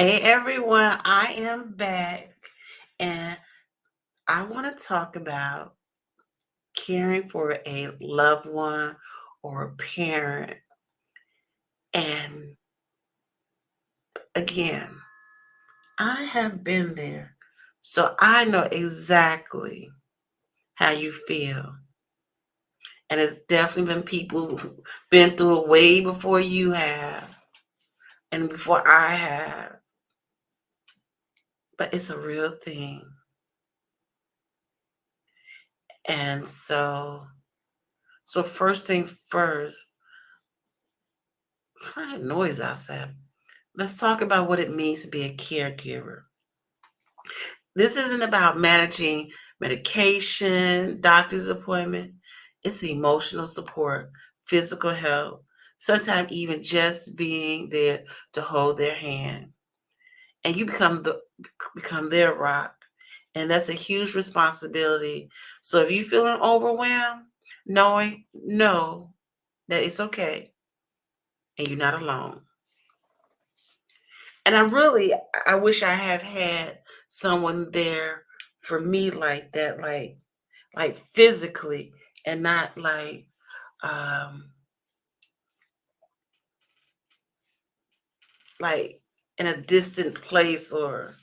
Hey everyone, I am back and I want to talk about caring for a loved one or a parent. And again, I have been there, so I know exactly how you feel. And it's definitely been people who've been through it way before you have and before I have. But it's a real thing. And so first thing first, what noise outside? Let's talk about what it means to be a caregiver. This isn't about managing medication, doctor's appointment. It's emotional support, physical help, sometimes even just being there to hold their hand. And you become their rock. And that's a huge responsibility. So if you're feeling overwhelmed, know that it's okay and you're not alone. And I wish I have had someone there for me like that, like physically and not um like in a distant place, or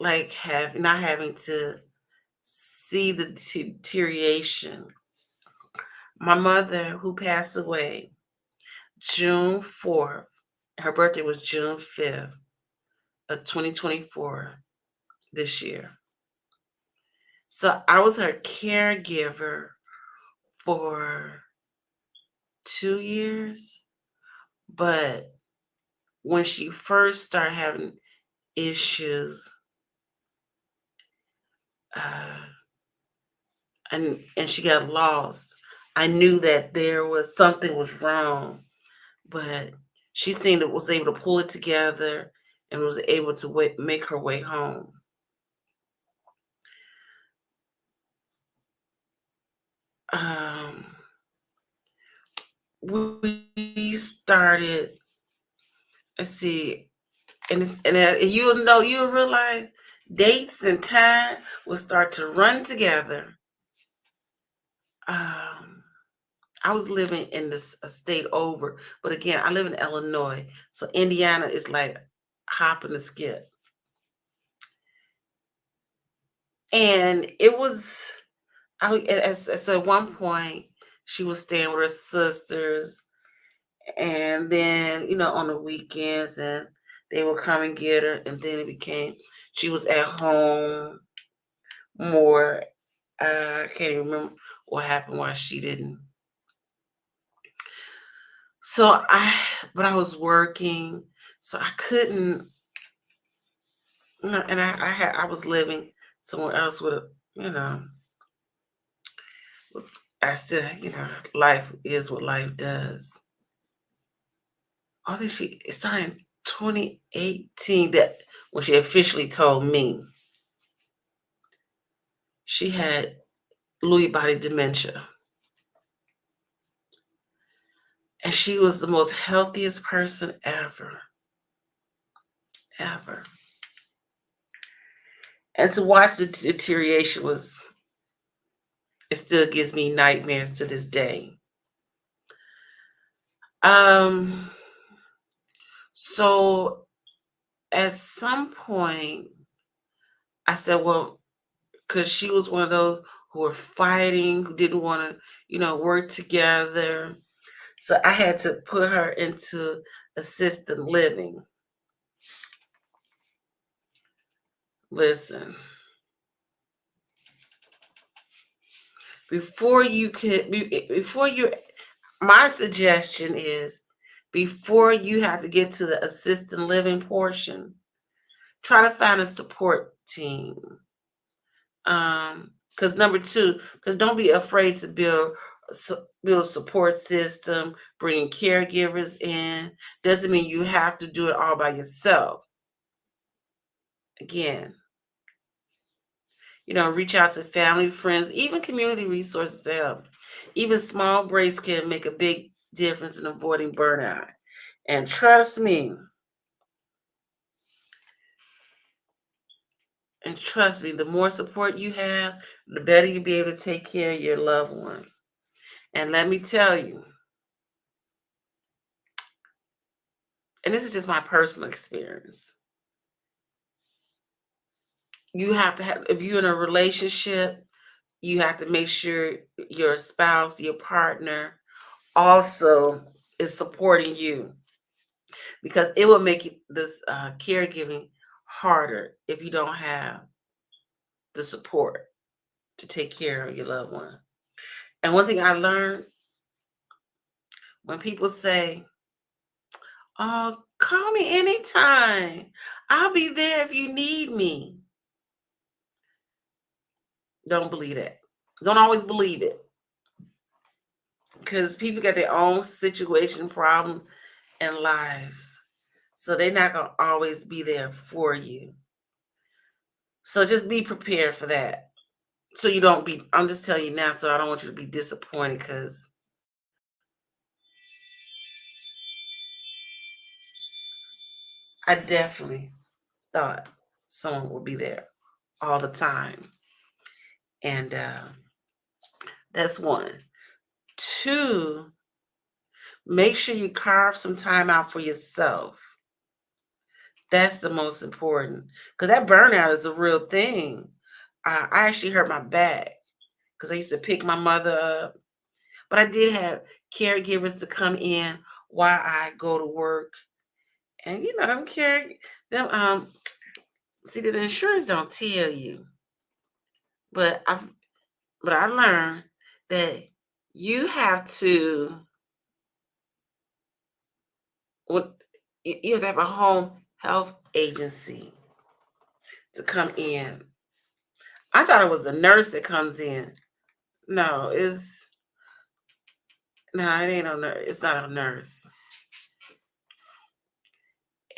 like have not having to see the deterioration. My mother, who passed away June 4th, her birthday was June 5th of 2024 this year. So I was her caregiver for 2 years, but when she first started having issues, uh, and she got lost, I knew that there was something was wrong. But she seemed to was able to pull it together and was able to make her way home. Um, we started. Let's see, and you'll realize dates and time will start to run together. Um, I was living in this a state over, but again, I live in Illinois, so Indiana is like hop and a skip. And it was so at one point she was staying with her sisters, and then on the weekends, and they would come and get her, and then it became she was at home more. I can't even remember what happened, why she didn't. So but I was working, so I couldn't, and I was living somewhere else with you know, I still, life is what life does. Oh, did she? It started in 2018, that when she officially told me she had Lewy body dementia, and she was the most healthiest person ever, ever. And to watch the deterioration was, it still gives me nightmares to this day. Um, so at some point, I said, well, because she was one of those who were fighting, who didn't want to, work together. So I had to put her into assisted living. Listen, before you could, before you, my suggestion is before you have to get to the assisted living portion, try to find a support team. Because number two, because don't be afraid to build a support system, bringing caregivers in. Doesn't mean you have to do it all by yourself. Again, reach out to family, friends, even community resources to help. Even small breaks can make a big difference in avoiding burnout. And trust me, And trust me, the more support you have, the better you'll be able to take care of your loved one. And let me tell you, and this is just my personal experience, you have to have, if you're in a relationship, you have to make sure your spouse, your partner also is supporting you, because it will make this caregiving harder if you don't have the support to take care of your loved one. And one thing I learned, when people say, "Oh, call me anytime. I'll be there if you need me." Don't believe that. Don't always believe it, because people got their own situation, problem, and lives. So they're not going to always be there for you. So just be prepared for that. So you don't be, I'm just telling you now, so I don't want you to be disappointed, because I definitely thought someone would be there all the time. And that's one. Two, make sure you carve some time out for yourself. That's the most important, because that burnout is a real thing. I actually hurt my back because I used to pick my mother up, but I did have caregivers to come in while I go to work, and them them see, the insurance don't tell you, but I learned that you have to, what, you have to have a home health agency to come in. I thought it was a nurse that comes in. No, it ain't no nurse. It's not a nurse.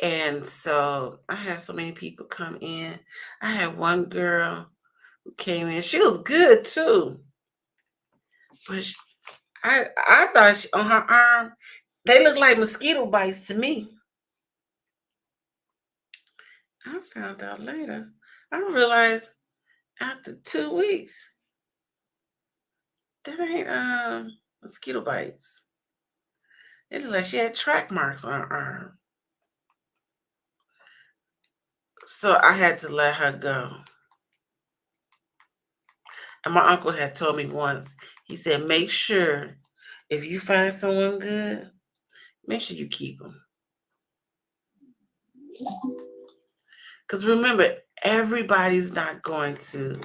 And so I had so many people come in. I had one girl who came in. She was good too, but I thought on her arm they looked like mosquito bites to me. I found out later. I realized after 2 weeks that ain't mosquito bites. It looked like she had track marks on her arm. So I had to let her go. And my uncle had told me once, he said, make sure if you find someone good, make sure you keep them. Because remember, everybody's not going to.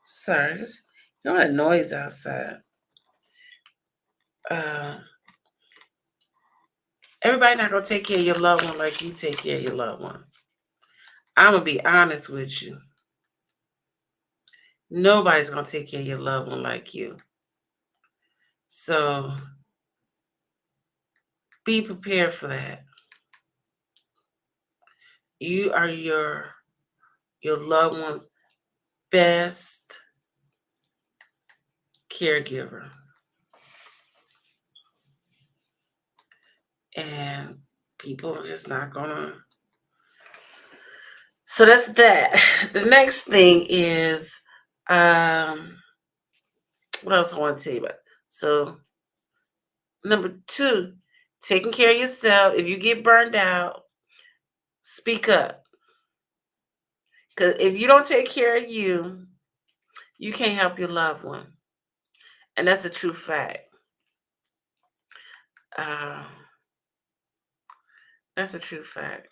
Sorry, just you know that noise outside. Uh, Everybody not going to take care of your loved one like you take care of your loved one. I'm going to be honest with you. Nobody's going to take care of your loved one like you. So be prepared for that. You are your loved one's best caregiver. And people are just not gonna. So that's that. The next thing is, what else I want to tell you about? So number two, taking care of yourself. If you get burned out, speak up. Because if you don't take care of you, you can't help your loved one. And that's a true fact. Uh, that's a true fact.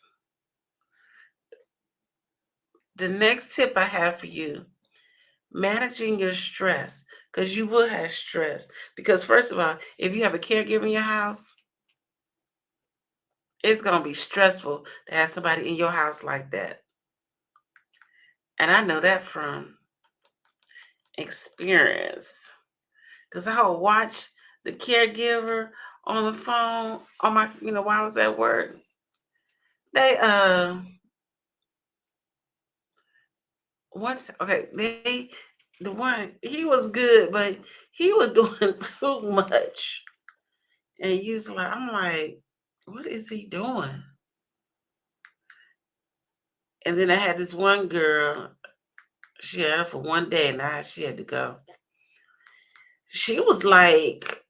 The next tip I have for you, managing your stress, because you will have stress. Because, first of all, if you have a caregiver in your house, it's going to be stressful to have somebody in your house like that. And I know that from experience, because I would watch the caregiver on the phone on my, while I was at work. They, once, okay, the one, he was good, but he was doing too much. And I'm like, what is he doing? And then I had this one girl, she had her for one day and now she had to go. She was like,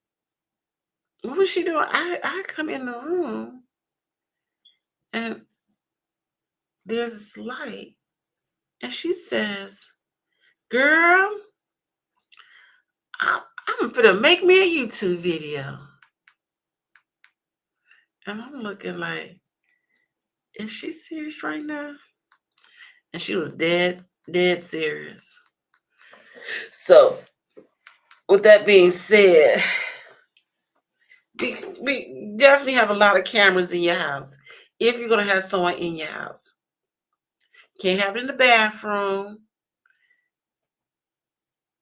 what was she doing? I come in the room and there's this light. And she says, girl, I'm gonna make me a YouTube video. And I'm looking like, is she serious right now? And she was dead serious. So, with that being said, we definitely have a lot of cameras in your house. If you're going to have someone in your house, can't have it in the bathroom.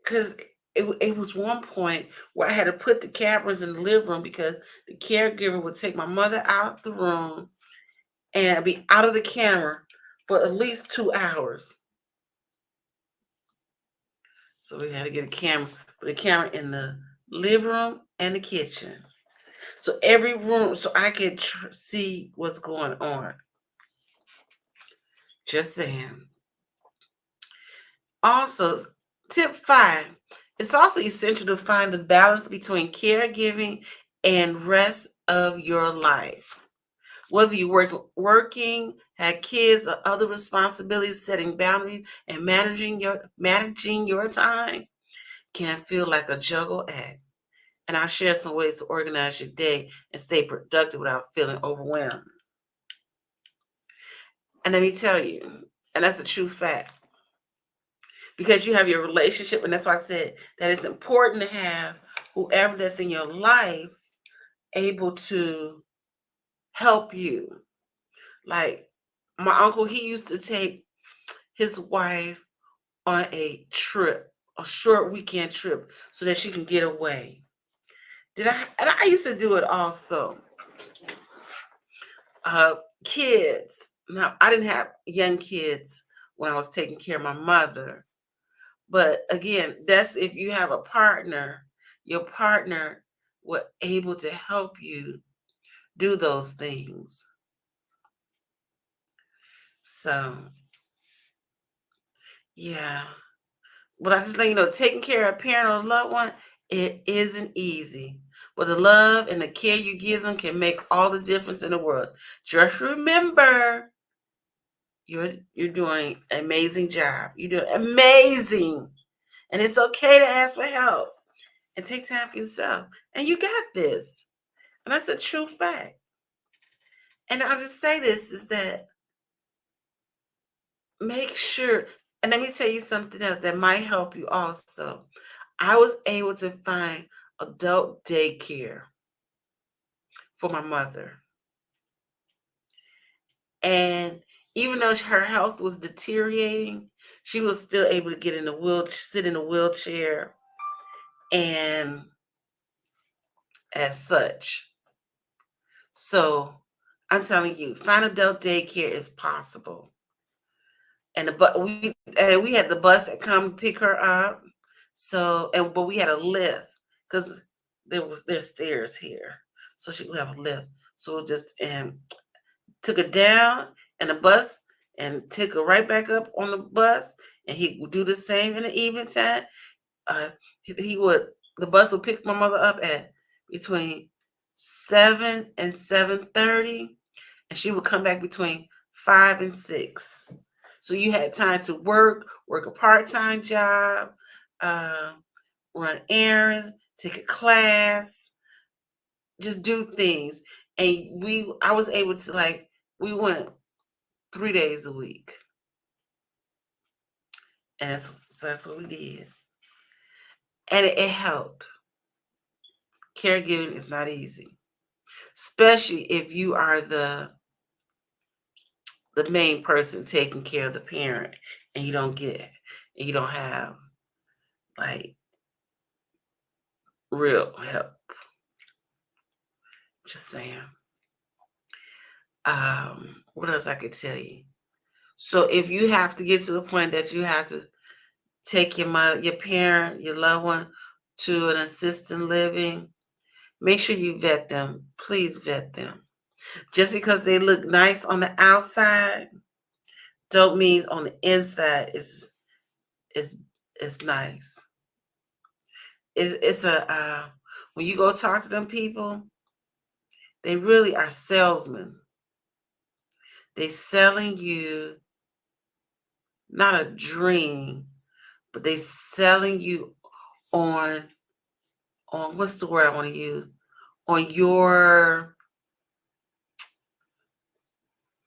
Because it was one point where I had to put the cameras in the living room because the caregiver would take my mother out the room and be out of the camera for at least 2 hours. So we had to get a camera, put a camera in the living room and the kitchen. So every room, so I could see what's going on. Just saying. Also, tip 5, it's also essential to find the balance between caregiving and rest of your life. Whether you working, had kids or other responsibilities, setting boundaries and managing your time can feel like a juggle act. And I'll share some ways to organize your day and stay productive without feeling overwhelmed. And let me tell you, and that's a true fact, because you have your relationship, and that's why I said that it's important to have whoever that's in your life able to help you. Like my uncle, he used to take his wife on a trip, a short weekend trip, so that she can get away. And I used to do it also. Uh, Kids. Now I didn't have young kids when I was taking care of my mother. But again, that's if you have a partner, your partner will able to help you do those things. So yeah. But I just let you know, taking care of a parent or a loved one, it isn't easy. But the love and the care you give them can make all the difference in the world. Just remember, you're doing an amazing job. You're doing amazing. And it's okay to ask for help and take time for yourself. And you got this. And that's a true fact. And I'll just say this is that make sure, and let me tell you something else that might help you also. I was able to find adult daycare for my mother. And even though her health was deteriorating, she was still able to get in the sit in a wheelchair and as such. So I'm telling you, find adult daycare if possible. And we had the bus that come pick her up. So but we had a lift because there's stairs here, so she would have a lift. So we just took her down and the bus and took her right back up on the bus, and he would do the same in the evening time. Uh, he would the bus would pick my mother up at between 7 and 7:30, and she would come back between 5 and 6. So you had time to work a part-time job, uh, run errands, take a class, just do things. And I was able to we went 3 days a week. And that's what we did. And it helped. Caregiving is not easy, especially if you are the main person taking care of the parent and you don't have like real help. Just saying. What else I could tell you? So if you have to get to the point that you have to take your mother, your parent, your loved one to an assisted living, make sure you vet them. Please vet them. Just because they look nice on the outside Dope means on the inside is is nice. It's a when you go talk to them people, they really are salesmen. They selling you not a dream, but they selling you on what's the word I want to use? On your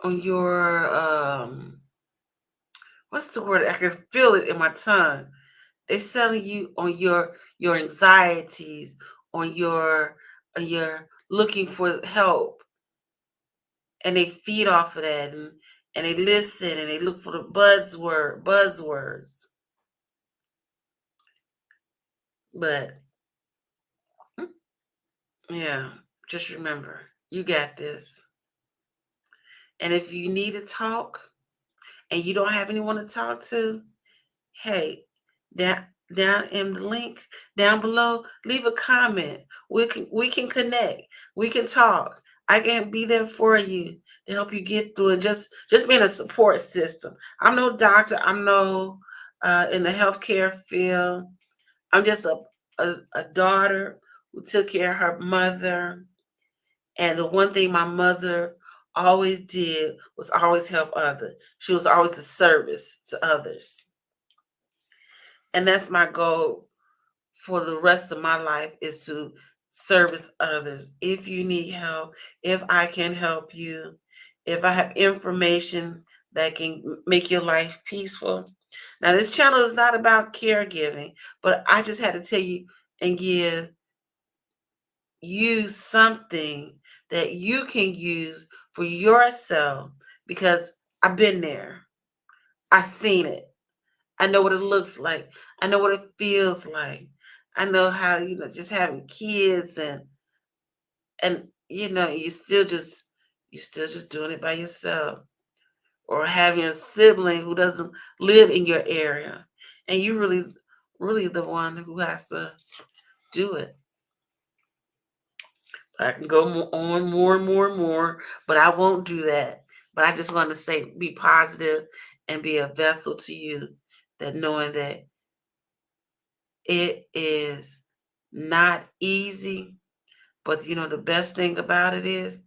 on your what's the word? I can feel it in my tongue. They're selling you on your anxieties, on your looking for help, and they feed off of that, and they listen and they look for the buzzwords. But yeah, just remember, you got this. And if you need to talk and you don't have anyone to talk to, hey, down in the link down below, leave a comment. We can connect. We can talk. I can be there for you to help you get through it. Just being a support system. I'm no doctor. I'm no in the healthcare field. I'm just a daughter who took care of her mother. And the one thing my mother always did was always help others. She was always a service to others. And that's my goal for the rest of my life, is to service others. If you need help, if I can help you, if I have information that can make your life peaceful. Now, this channel is not about caregiving, but I just had to tell you and give you something that you can use for yourself, because I've been there. I've seen it. I know what it looks like. I know what it feels like. I know how, just having kids, and you still just doing it by yourself, or having a sibling who doesn't live in your area, and you really the one who has to do it. I can go on more and more and more, but I won't do that. But I just want to say, be positive and be a vessel to you, that knowing that it is not easy, but the best thing about it is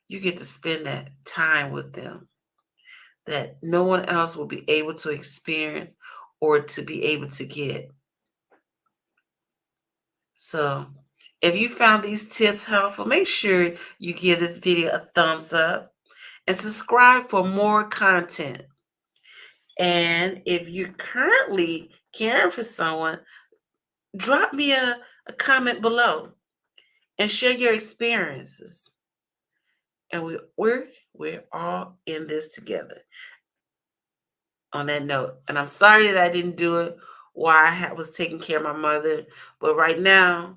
you get to spend that time with them that no one else will be able to experience or to be able to get. So, if you found these tips helpful, make sure you give this video a thumbs up and subscribe for more content. And if you're currently caring for someone, drop me a comment below and share your experiences. And we're all in this together. On that note, and I'm sorry that I didn't do it while was taking care of my mother, but right now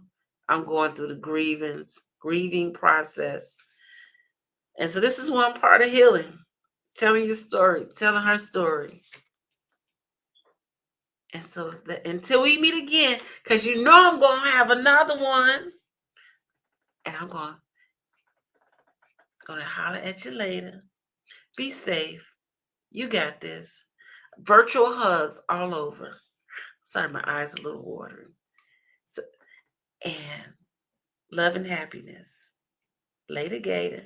I'm going through the grieving process. And so this is one part of healing, telling your story, telling her story. And so until we meet again, because I'm going to have another one, and I'm going to holler at you later. Be safe. You got this. Virtual hugs all over. Sorry, my eyes are a little watering. So, and love and happiness. Later, Gator.